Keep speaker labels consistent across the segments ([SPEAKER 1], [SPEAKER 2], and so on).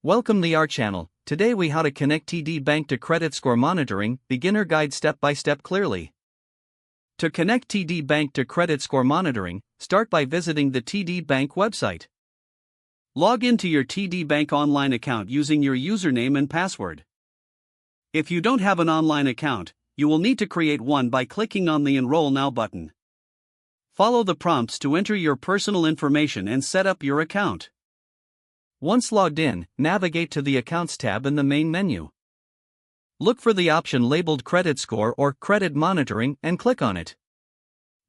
[SPEAKER 1] Welcome to our channel. Today we how to connect TD Bank to credit score monitoring, beginner guide step by step clearly. To connect TD Bank to credit score monitoring, start by visiting the TD Bank website. Log into your TD Bank online account using your username and password. If you don't have an online account, you will need to create one by clicking on the Enroll Now button. Follow the prompts to enter your personal information and set up your account. Once logged in, navigate to the Accounts tab in the main menu. Look for the option labeled Credit Score or Credit Monitoring and click on it.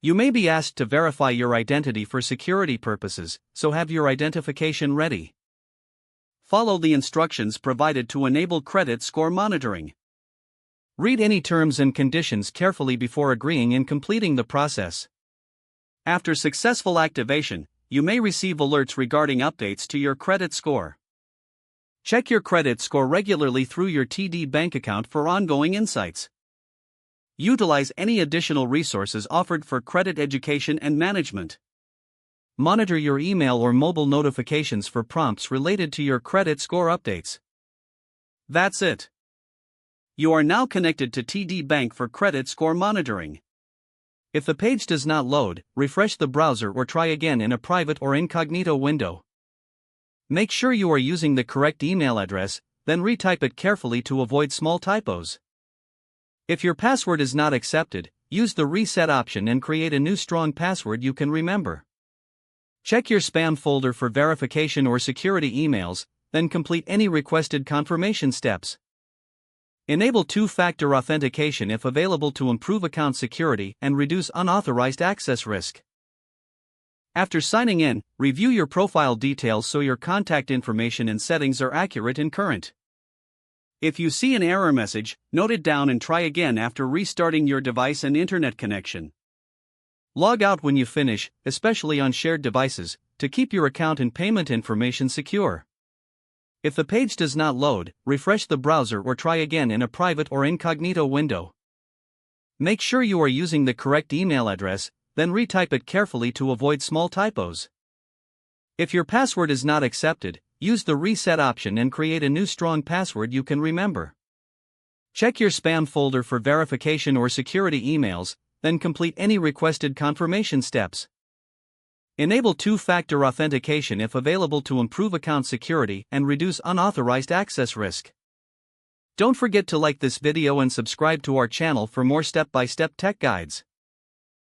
[SPEAKER 1] You may be asked to verify your identity for security purposes, so have your identification ready. Follow the instructions provided to enable credit score monitoring. Read any terms and conditions carefully before agreeing and completing the process. After successful activation, you may receive alerts regarding updates to your credit score. Check your credit score regularly through your TD Bank account for ongoing insights. Utilize any additional resources offered for credit education and management. Monitor your email or mobile notifications for prompts related to your credit score updates. That's it. You are now connected to TD Bank for credit score monitoring. If the page does not load, refresh the browser or try again in a private or incognito window. Make sure you are using the correct email address, then retype it carefully to avoid small typos. If your password is not accepted, use the reset option and create a new strong password you can remember. Check your spam folder for verification or security emails, then complete any requested confirmation steps. Enable two-factor authentication if available to improve account security and reduce unauthorized access risk. After signing in, review your profile details so your contact information and settings are accurate and current. If you see an error message, note it down and try again after restarting your device and internet connection. Log out when you finish, especially on shared devices, to keep your account and payment information secure. If the page does not load, refresh the browser or try again in a private or incognito window. Make sure you are using the correct email address, then retype it carefully to avoid small typos. If your password is not accepted, use the reset option and create a new strong password you can remember. Check your spam folder for verification or security emails, then complete any requested confirmation steps. Enable two-factor authentication if available to improve account security and reduce unauthorized access risk. Don't forget to like this video and subscribe to our channel for more step-by-step tech guides.